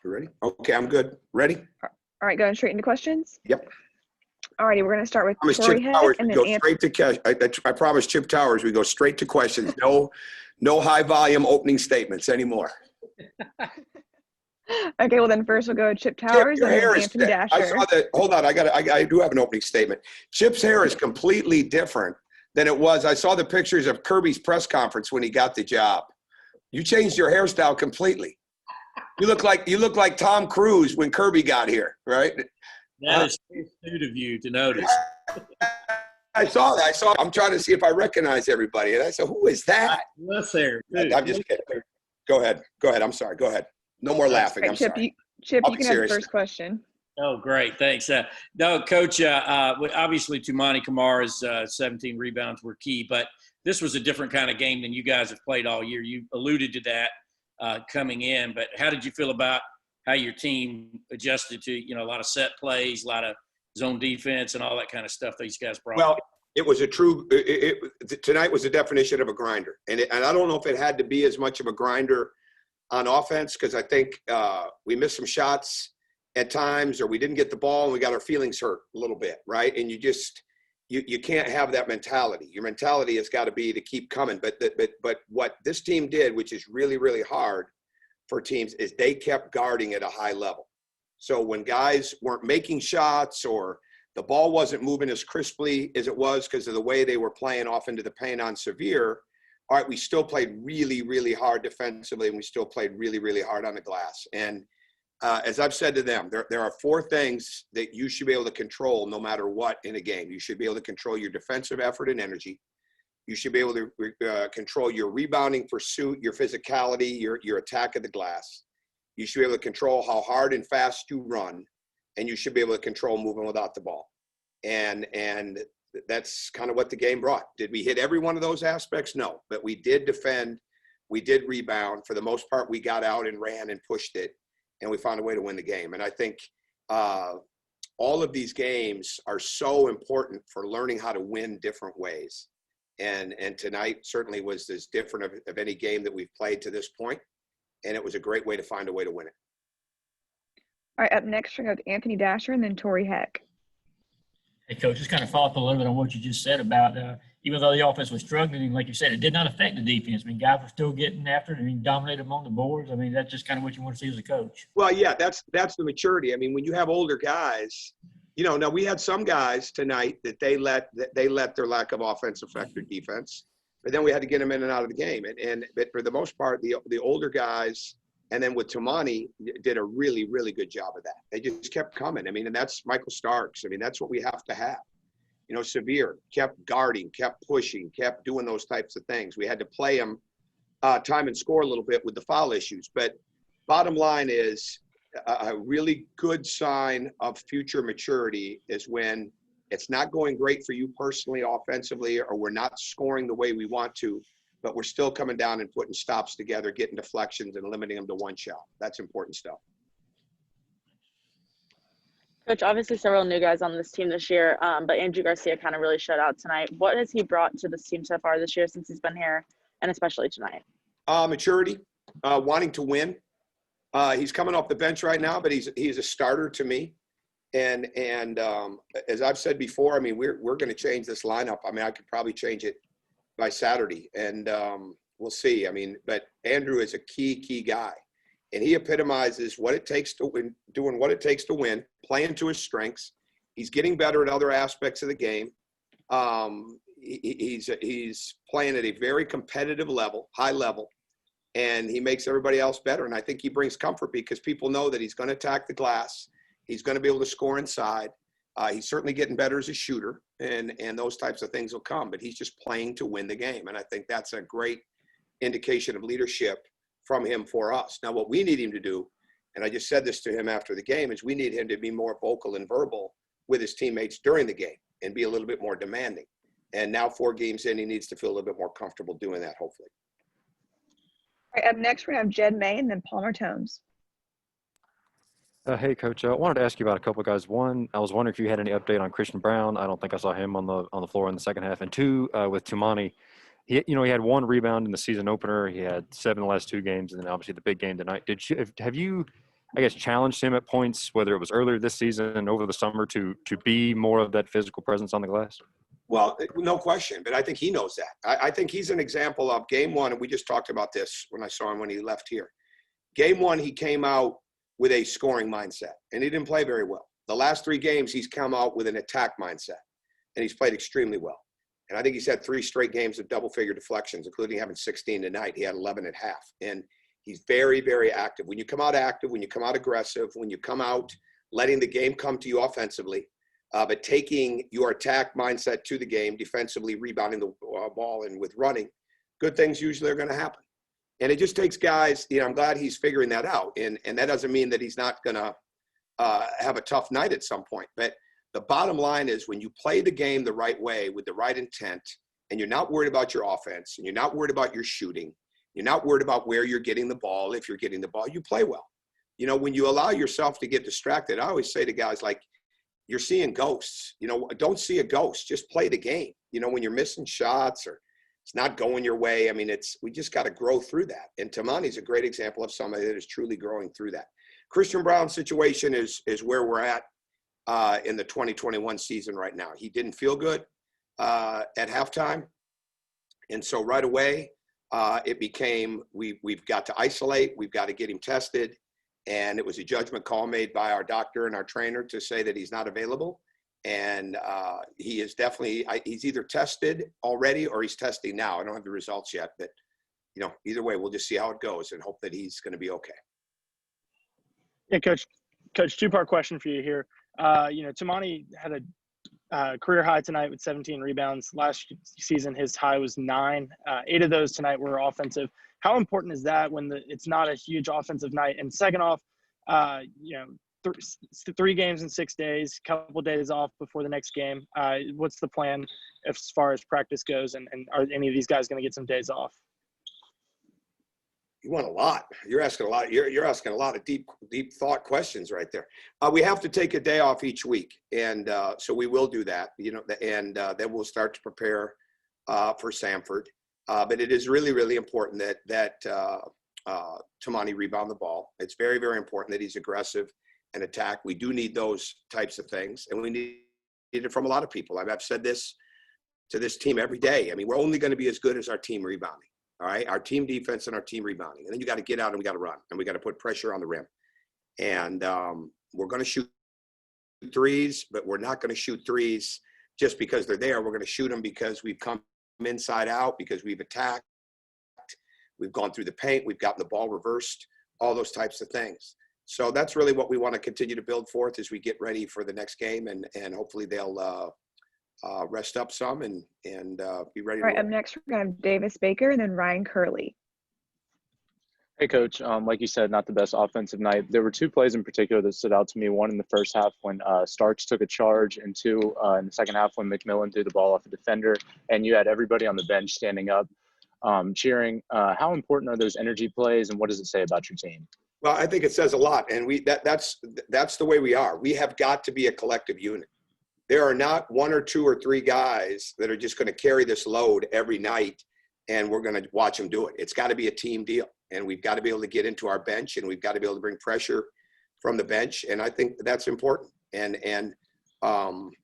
You ready? Okay, I'm good. Ready? All right, going straight into questions? Yep. All righty, we're going to start with Chip Heck Towers, and we then go straight to cash. I promise Chip Towers, we go straight to questions. No high volume opening statements anymore. Okay, well then first we'll go Chip Chip, Towers your and then hair is Anthony thick. Dasher. I saw that. Hold on, I do have an opening statement. Chip's hair is completely different than it was. I saw the pictures of Kirby's press conference when he got the job. You changed your hairstyle completely. You look like Tom Cruise when Kirby got here, right? That is too astute of you to notice. I saw that. I'm trying to see if I recognize everybody. And I said, who is that? What's there? I'm just kidding. Go ahead. I'm sorry. Go ahead. No more laughing. Right, I'm Chip, sorry. You can have serious. the first question. Oh, great. Thanks. No, Coach, obviously Tumani Kamara's 17 rebounds were key, but this was a different kind of game than you guys have played all year. You alluded to that coming in, but how did you feel about how your team adjusted to, a lot of set plays, a lot of zone defense and all that kind of stuff these guys brought? Well, it was tonight was the definition of a grinder. And I don't know if it had to be as much of a grinder on offense, because I think we missed some shots at times, or we didn't get the ball and we got our feelings hurt a little bit, right? And you can't have that mentality. Your mentality has got to be to keep coming. But what this team did, which is really, really hard for teams, is they kept guarding at a high level. So when guys weren't making shots or the ball wasn't moving as crisply as it was because of the way they were playing off into the paint on Severe, all right, we still played really, really hard defensively, and we still played really, really hard on the glass. And as I've said to them, there are four things that you should be able to control no matter what in a game. You should be able to control your defensive effort and energy. You should be able to control your rebounding pursuit, your physicality, your attack of the glass. You should be able to control how hard and fast you run, and you should be able to control moving without the ball. And that's kind of what the game brought. Did we hit every one of those aspects? No, but we did defend. We did rebound. For the most part, we got out and ran and pushed it, and we found a way to win the game. And I think all of these games are so important for learning how to win different ways. And tonight certainly was as different of any game that we've played to this point. And it was a great way to find a way to win it. All right, up next, we're going to go with Anthony Dasher and then Torrey Heck. Hey, Coach, just kind of follow up a little bit on what you just said about even though the offense was struggling, like you said, it did not affect the defense. I mean, guys were still getting after it. I mean, dominated them on the boards. I mean, that's just kind of what you want to see as a coach. Well, yeah, that's the maturity. I mean, when you have older guys, now we had some guys tonight that they let their lack of offense affect their defense, but then we had to get them in and out of the game. But for the most part, the older guys, and then with Tumani, did a really, really good job of that. They just kept coming. I mean, and that's Michael Starks. I mean, that's what we have to have. Severe kept guarding, kept pushing, kept doing those types of things. We had to play him time and score a little bit with the foul issues. But bottom line is a really good sign of future maturity is when it's not going great for you personally offensively, or we're not scoring the way we want to, but we're still coming down and putting stops together, getting deflections and limiting them to one shot. That's important stuff. Coach, obviously several new guys on this team this year, but Andrew Garcia kind of really showed out tonight. What has he brought to this team so far this year since he's been here, and especially tonight? Maturity, wanting to win. He's coming off the bench right now, but he's a starter to me. And as I've said before, I mean, we're going to change this lineup. I mean, I could probably change it by Saturday, and we'll see. I mean, but Andrew is a key guy. And he epitomizes what it takes to win, doing what it takes to win, playing to his strengths. He's getting better at other aspects of the game. He's playing at a very competitive level, high level, and he makes everybody else better. And I think he brings comfort because people know that he's going to attack the glass. He's going to be able to score inside. He's certainly getting better as a shooter, and those types of things will come. But he's just playing to win the game, and I think that's a great indication of leadership from him for us. Now, what we need him to do, and I just said this to him after the game, is we need him to be more vocal and verbal with his teammates during the game and be a little bit more demanding. And now 4 games in, he needs to feel a little bit more comfortable doing that, hopefully. All right, up next, we're going to have Jed May and then Palmer Tomes. Hey, Coach. I wanted to ask you about a couple of guys. One, I was wondering if you had any update on Christian Brown. I don't think I saw him on the floor in the second half. And two, with Tumani, he had 1 rebound in the season opener. He had 7 the last 2 games, and then obviously the big game tonight. Have you I guess, challenged him at points, whether it was earlier this season and over the summer, to be more of that physical presence on the glass? Well, no question, but I think he knows that. I think he's an example of game one, and we just talked about this when I saw him when he left here. Game one, he came out with a scoring mindset, and he didn't play very well. The last 3 games, he's come out with an attack mindset, and he's played extremely well. And I think he's had 3 straight games of double-figure deflections, including having 16 tonight. He had 11 at half, and he's very, very active. When you come out active, when you come out aggressive, when you come out letting the game come to you offensively, but taking your attack mindset to the game, defensively rebounding the ball and with running, good things usually are going to happen. And it just takes guys, I'm glad he's figuring that out. And that doesn't mean that he's not going to have a tough night at some point. But the bottom line is when you play the game the right way with the right intent, and you're not worried about your offense, and you're not worried about your shooting, you're not worried about where you're getting the ball. If you're getting the ball, you play well. When you allow yourself to get distracted, I always say to guys, like, you're seeing ghosts. Don't see a ghost. Just play the game. When you're missing shots or it's not going your way, we just got to grow through that. And Tamani's a great example of somebody that is truly growing through that. Christian Brown's situation is where we're at in the 2021 season right now. He didn't feel good at halftime. And so right away, it became, we've got to isolate, we've got to get him tested. And it was a judgment call made by our doctor and our trainer to say that he's not available. And he is definitely, he's either tested already or he's testing now. I don't have the results yet, but, either way, we'll just see how it goes and hope that he's going to be okay. Yeah, Coach, 2-part question for you here. Tamani had a career high tonight with 17 rebounds. Last season, his high was 9. 8 of those tonight were offensive. How important is that when it's not a huge offensive night? And second off, 3 games in 6 days, couple days off before the next game. What's the plan as far as practice goes? And are any of these guys going to get some days off? You want a lot. You're asking a lot. You're asking a lot of deep thought questions right there. We have to take a day off each week, and so we will do that. And then we'll start to prepare for Samford. But it is really, really important that Tamani rebound the ball. It's very, very important that he's aggressive and attack. We do need those types of things, and we need it from a lot of people. I've said this to this team every day. We're only going to be as good as our team rebounding. All right, our team defense and our team rebounding. And then you got to get out and we got to run and we got to put pressure on the rim. And we're going to shoot threes, but we're not going to shoot threes just because they're there. We're going to shoot them because we've come inside out, because we've attacked, we've gone through the paint, we've gotten the ball reversed, all those types of things. So that's really what we want to continue to build forth as we get ready for the next game. And hopefully they'll rest up some and be ready. All right, up next, we're going to have Davis Baker and then Ryan Curley. Hey, Coach. Like you said, not the best offensive night. There were 2 plays in particular that stood out to me. One in the first half when Starks took a charge, and 2 in the second half when McMillan threw the ball off a defender, and you had everybody on the bench standing up, cheering. How important are those energy plays, and what does it say about your team? Well, I think it says a lot, and that's the way we are. We have got to be a collective unit. There are not 1 or 2 or 3 guys that are just going to carry this load every night and we're going to watch them do it. It's got to be a team deal, and we've got to be able to get into our bench, and we've got to be able to bring pressure from the bench. And I think that's important. And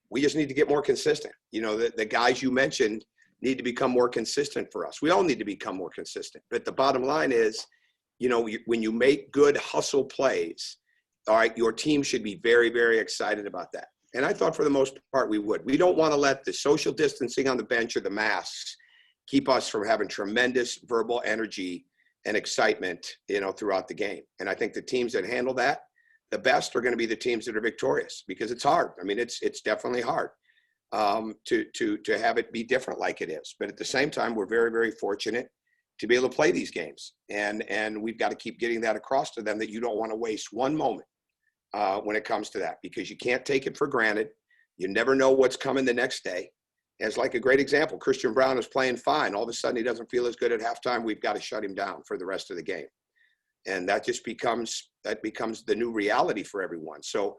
we just need to get more consistent. The guys you mentioned need to become more consistent for us. We all need to become more consistent. But the bottom line is, when you make good hustle plays, all right, your team should be very, very excited about that. And I thought for the most part we would. We don't want to let the social distancing on the bench or the masks keep us from having tremendous verbal energy and excitement, throughout the game. And I think the teams that handle that the best are going to be the teams that are victorious, because it's hard. It's definitely hard to have it be different like it is. But at the same time, we're very, very fortunate to be able to play these games. And we've got to keep getting that across to them, that you don't want to waste one moment when it comes to that, because you can't take it for granted. You never know what's coming the next day. As like a great example, Christian Brown is playing fine. All of a sudden he doesn't feel as good at halftime. We've got to shut him down for the rest of the game. And that just becomes the new reality for everyone. So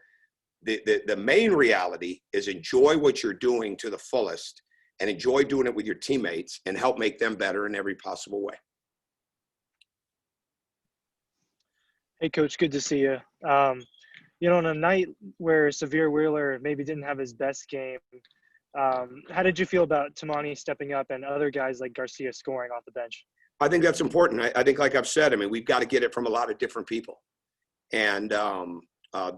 the main reality is enjoy what you're doing to the fullest, and enjoy doing it with your teammates, and help make them better in every possible way. Hey, Coach, good to see you. On a night where Severe Wheeler maybe didn't have his best game, how did you feel about Tamani stepping up and other guys like Garcia scoring off the bench? I think that's important. I think, like I've said, I mean, we've got to get it from a lot of different people. And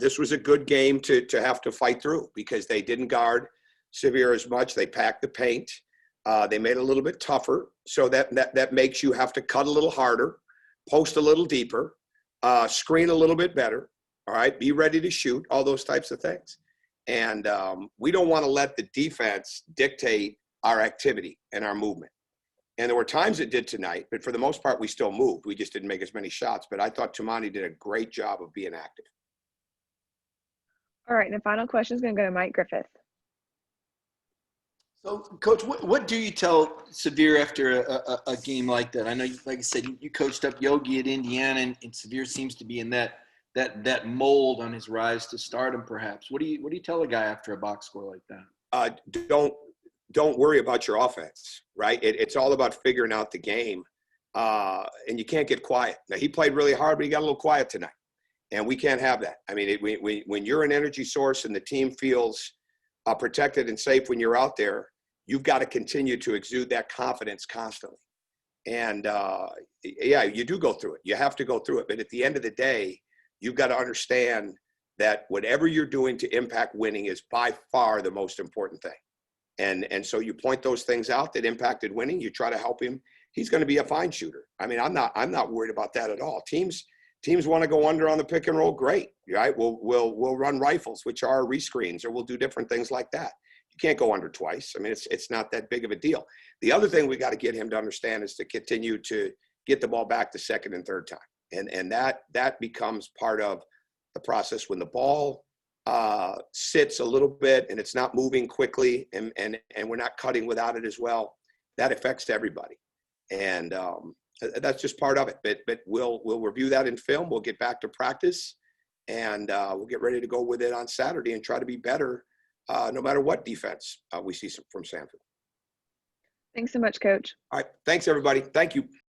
this was a good game to have to fight through because they didn't guard Severe as much. They packed the paint. They made it a little bit tougher. So that makes you have to cut a little harder, post a little deeper, screen a little bit better. All right. Be ready to shoot, all those types of things. And we don't want to let the defense dictate our activity and our movement. And there were times it did tonight, but for the most part, we still moved. We just didn't make as many shots. But I thought Tamani did a great job of being active. All right, and the final question is going to go to Mike Griffith. So, Coach, what do you tell Severe after a game like that? I know, like I said, you coached up Yogi at Indiana, and Severe seems to be in that mold on his rise to stardom, perhaps. What do you tell a guy after a box score like that? Don't worry about your offense, right? It's all about figuring out the game, and you can't get quiet. Now, he played really hard, but he got a little quiet tonight, and we can't have that. I mean, when you're an energy source and the team feels protected and safe when you're out there, you've got to continue to exude that confidence constantly. And, yeah, you do go through it. You have to go through it. But at the end of the day, you've got to understand that whatever you're doing to impact winning is by far the most important thing. And so you point those things out that impacted winning. You try to help him. He's going to be a fine shooter. I mean, I'm not worried about that at all. Teams want to go under on the pick and roll. Great, right? We'll run rifles, which are rescreens, or we'll do different things like that. You can't go under twice. I mean, it's not that big of a deal. The other thing we got to get him to understand is to continue to get the ball back the second and third time, and that becomes part of the process when the ball sits a little bit and it's not moving quickly and we're not cutting without it as well. That affects everybody, and that's just part of it. But we'll review that in film. We'll get back to practice, and we'll get ready to go with it on Saturday and try to be better, no matter what defense we see from Sanford. Thanks so much, Coach. All right. Thanks, everybody. Thank you.